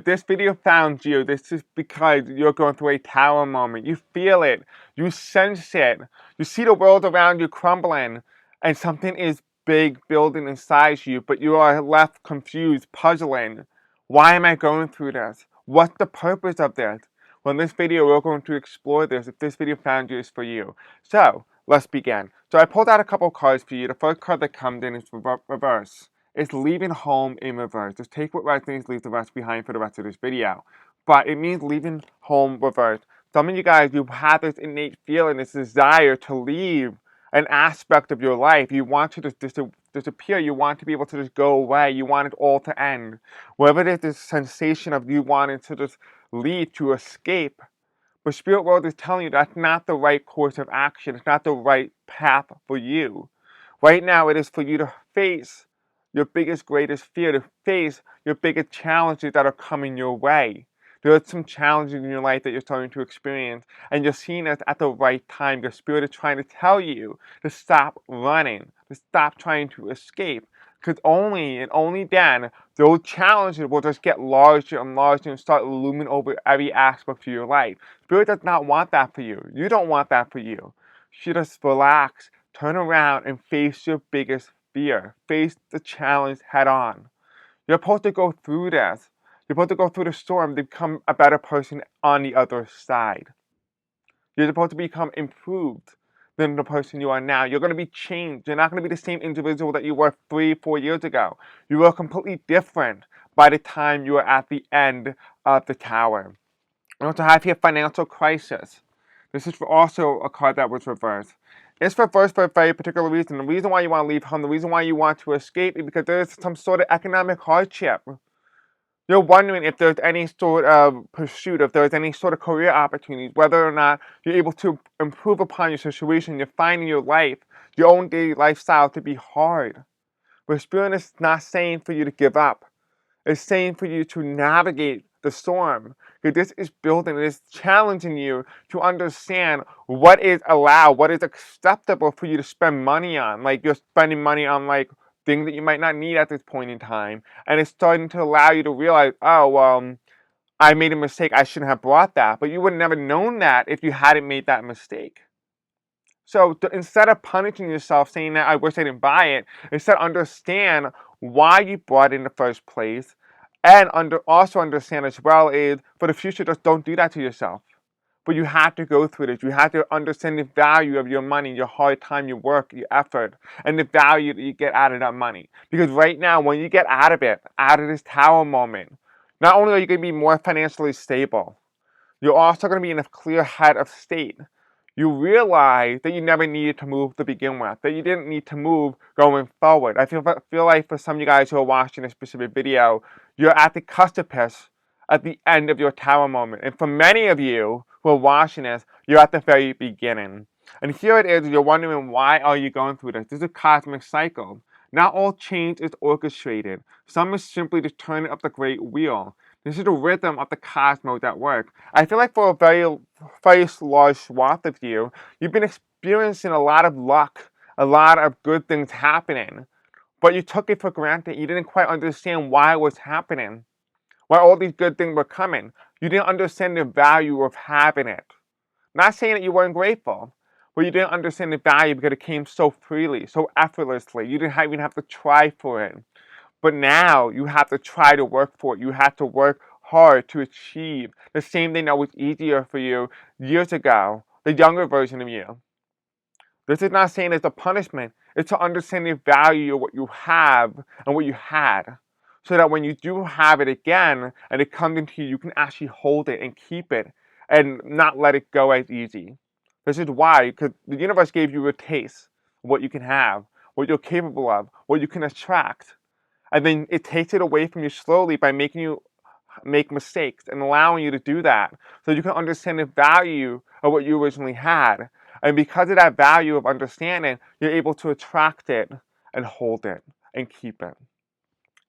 If this video found you, this is because you're going through a tower moment. You feel it. You sense it. You see the world around you crumbling, and something is big building inside you, but you are left confused, puzzling. Why am I going through this? What's the purpose of this? Well, in this video, we're going to explore this. If this video found you, it's for you. So, let's begin. So I pulled out a couple cards for you. The first card that comes in is reverse. It's leaving home in reverse. Just take what resonates, leave the rest behind for the rest of this video. But it means leaving home reverse. Some of you guys, you have this innate feeling, this desire to leave an aspect of your life. You want to just disappear. You want to be able to just go away. You want it all to end. Whatever it is, this sensation of you wanting to just leave, to escape. But spirit world is telling you that's not the right course of action. It's not the right path for you. Right now, it is for you to face your biggest, greatest fear, to face your biggest challenges that are coming your way. There are some challenges in your life that you're starting to experience, and you're seeing it at the right time. Your spirit is trying to tell you to stop running, to stop trying to escape. Because only and only then, those challenges will just get larger and larger and start looming over every aspect of your life. Spirit does not want that for you. You don't want that for you. You just relax, turn around, and face your biggest fear. Face the challenge head on. You're supposed to go through this. You're supposed to go through the storm to become a better person on the other side. You're supposed to become improved than the person you are now. You're going to be changed. You're not going to be the same individual that you were 3-4 years ago. You are completely different by the time you are at the end of the tower. You also have here financial crisis. This is also a card that was reversed. It's reversed for a very particular reason. The reason why you want to leave home, the reason why you want to escape is because there's some sort of economic hardship. You're wondering if there's any sort of pursuit, if there's any sort of career opportunities, whether or not you're able to improve upon your situation. You're finding your life, your own daily lifestyle to be hard. But Spirit is not saying for you to give up. It's saying for you to navigate the storm. Because this is building, it is challenging you to understand what is allowed, what is acceptable for you to spend money on. Like you're spending money on like things that you might not need at this point in time. And it's starting to allow you to realize, oh, I made a mistake. I shouldn't have bought that. But you would have never known that if you hadn't made that mistake. So instead of punishing yourself, saying that I wish I didn't buy it, instead understand why you bought it in the first place, and also understand as well is for the future, just don't do that to yourself. But you have to go through this. You have to understand the value of your money, your hard time, your work, your effort, and the value that you get out of that money. Because right now, when you get out of it, out of this tower moment, not only are you going to be more financially stable, you're also going to be in a clear head of state. You realize that you never needed to move to begin with, that you didn't need to move going forward. I feel like for some of you guys who are watching this specific video, you're at the precipice at the end of your tower moment. And for many of you who are watching this, you're at the very beginning. And here it is, you're wondering why are you going through this? This is a cosmic cycle. Not all change is orchestrated. Some is simply just turning up the great wheel. This is the rhythm of the cosmos at work. I feel like for a very large swath of you, you've been experiencing a lot of luck, a lot of good things happening. But you took it for granted. You didn't quite understand why it was happening, why all these good things were coming. You didn't understand the value of having it. Not saying that you weren't grateful, but you didn't understand the value because it came so freely, so effortlessly. You didn't even have to try for it. But now you have to try to work for it. You have to work hard to achieve the same thing that was easier for you years ago, the younger version of you. This is not saying it's a punishment. It's to understand the value of what you have and what you had. So that when you do have it again and it comes into you, you can actually hold it and keep it and not let it go as easy. This is why, because the universe gave you a taste of what you can have, what you're capable of, what you can attract. And then it takes it away from you slowly by making you make mistakes and allowing you to do that so you can understand the value of what you originally had. And because of that value of understanding, you're able to attract it and hold it and keep it.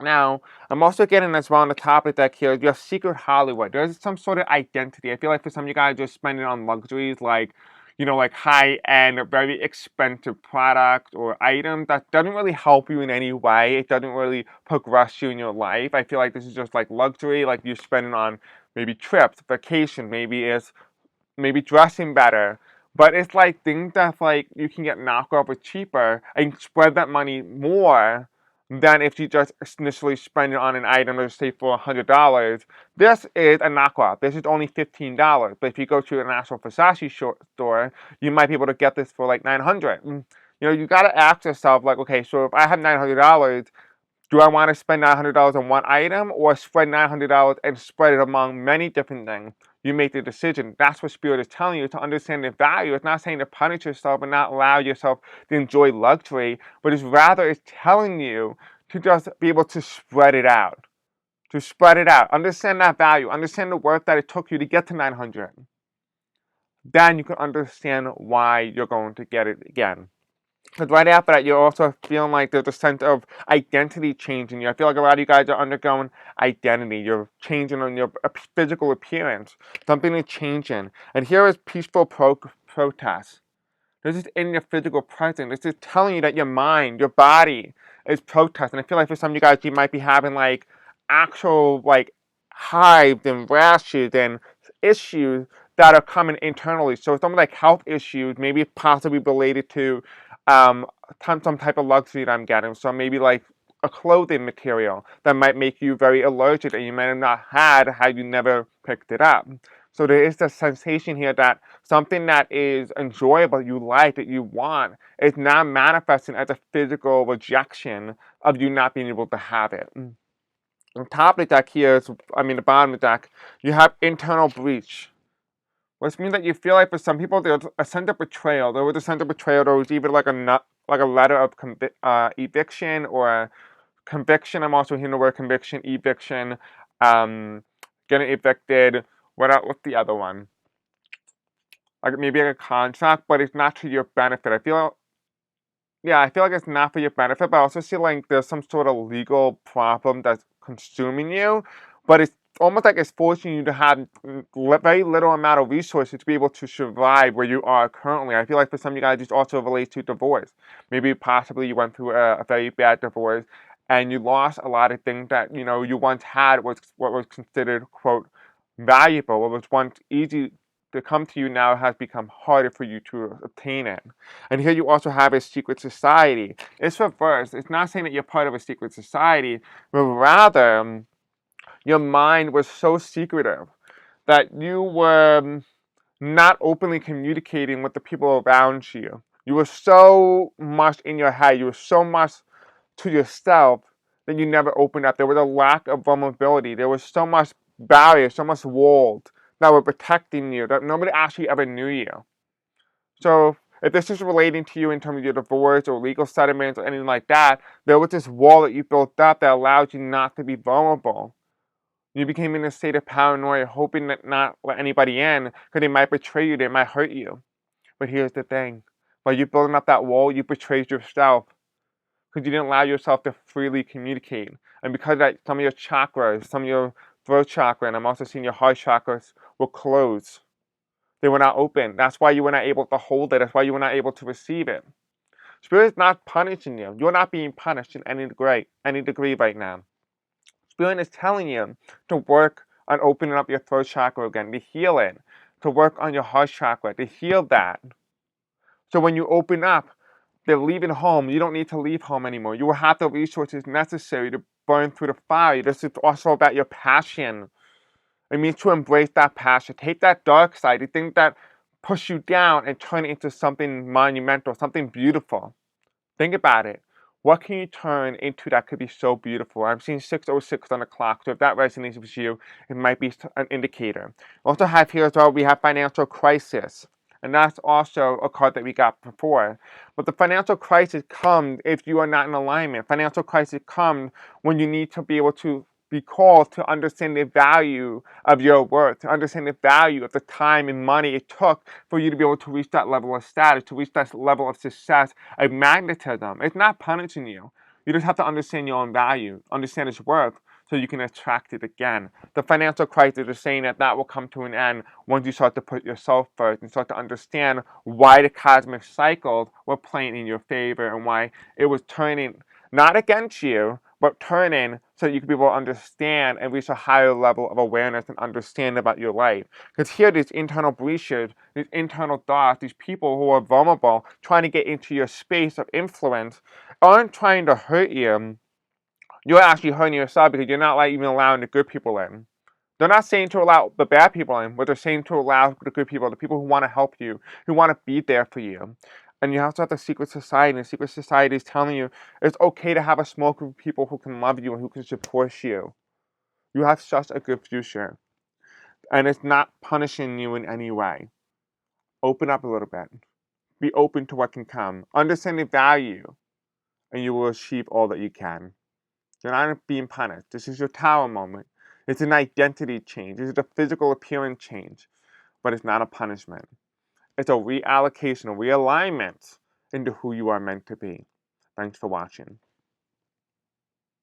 Now, I'm also getting as well on the topic deck here, you have secret Hollywood. There's some sort of identity. I feel like for some of you guys, you're spending on luxuries like like high-end, very expensive product or item that doesn't really help you in any way. It doesn't really progress you in your life. I feel like this is just like luxury, like you're spending on maybe trips, vacation, maybe dressing better. But it's like things that like you can get knockoff or cheaper and spread that money more than if you just initially spend it on an item, let's say for $100. This is a knockoff. This is only $15. But if you go to an actual Versace store, you might be able to get this for like $900. You gotta ask yourself like, okay, so if I have $900, do I want to spend $900 on one item or spread $900 and spread it among many different things? You make the decision. That's what Spirit is telling you, to understand the value. It's not saying to punish yourself and not allow yourself to enjoy luxury, but it's telling you to just be able to spread it out. To spread it out. Understand that value. Understand the work that it took you to get to 900. Then you can understand why you're going to get it again. Because right after that, you're also feeling like there's a sense of identity changing you. I feel like a lot of you guys are undergoing identity. You're changing on your physical appearance. Something is changing. And here is peaceful protest. This is in your physical presence. This is telling you that your mind, your body is protesting. I feel like for some of you guys, you might be having like actual like hives and rashes and issues that are coming internally. So some like health issues, maybe possibly related to some type of luxury that I'm getting. So maybe like a clothing material that might make you very allergic that you might have not had you never picked it up. So there is the sensation here that something that is enjoyable, you like, that you want, is now manifesting as a physical rejection of you not being able to have it. On top of the deck here, the bottom of the deck, you have internal breach. Which means that you feel like for some people there's a sense of betrayal. There was a sense of betrayal. There was either like a letter of eviction or conviction. I'm also hearing the word conviction, eviction, getting evicted. What's the other one? Like maybe like a contract, but it's not to your benefit. I feel like it's not for your benefit, but I also feel like there's some sort of legal problem that's consuming you, but it's almost like it's forcing you to have very little amount of resources to be able to survive where you are currently. I feel like for some of you guys, this also relates to divorce. Maybe possibly you went through a very bad divorce and you lost a lot of things that you once had, what was considered, quote, valuable, what was once easy to come to you, now has become harder for you to obtain it. And here you also have a secret society. It's reversed. It's not saying that you're part of a secret society, but rather your mind was so secretive that you were not openly communicating with the people around you. You were so much in your head. You were so much to yourself that you never opened up. There was a lack of vulnerability. There was so much barrier, so much walls that were protecting you that nobody actually ever knew you. So if this is relating to you in terms of your divorce or legal settlements or anything like that, there was this wall that you built up that allowed you not to be vulnerable. You became in a state of paranoia, hoping that not let anybody in because they might betray you, they might hurt you. But here's the thing. While you're building up that wall, you betrayed yourself because you didn't allow yourself to freely communicate. And because of that, some of your chakras, some of your throat chakra, and I'm also seeing your heart chakras, were closed. They were not open. That's why you were not able to hold it. That's why you were not able to receive it. Spirit is not punishing you. You're not being punished in any degree right now. Spirit is telling you to work on opening up your throat chakra again, to heal it, to work on your heart chakra, to heal that. So when you open up, they're leaving home. You don't need to leave home anymore. You will have the resources necessary to burn through the fire. This is also about your passion. It means to embrace that passion. Take that dark side, the things that push you down, and turn it into something monumental, something beautiful. Think about it. What can you turn into that could be so beautiful? I'm seeing 6:06 on the clock, so if that resonates with you, it might be an indicator. Also have here as well, we have financial crisis. And that's also a card that we got before. But the financial crisis comes if you are not in alignment. Financial crisis comes when you need to be able to be called to understand the value of your worth, to understand the value of the time and money it took for you to be able to reach that level of status, to reach that level of success, of magnetism. It's not punishing you. You just have to understand your own value, understand its worth, so you can attract it again. The financial crisis is saying that that will come to an end once you start to put yourself first and start to understand why the cosmic cycles were playing in your favor and why it was turning not against you, but turning so that you can be able to understand and reach a higher level of awareness and understand about your life. Because here, these internal breaches, these internal thoughts, these people who are vulnerable, trying to get into your space of influence, aren't trying to hurt you. You're actually hurting yourself because you're not like even allowing the good people in. They're not saying to allow the bad people in, but they're saying to allow the good people, the people who want to help you, who want to be there for you. And you have to have the secret society. And the secret society is telling you it's okay to have a small group of people who can love you and who can support you. You have such a good future. And it's not punishing you in any way. Open up a little bit. Be open to what can come. Understand the value, and you will achieve all that you can. You're not being punished. This is your tower moment. It's an identity change. This is a physical appearance change, but it's not a punishment. It's a reallocation, a realignment into who you are meant to be. Thanks for watching.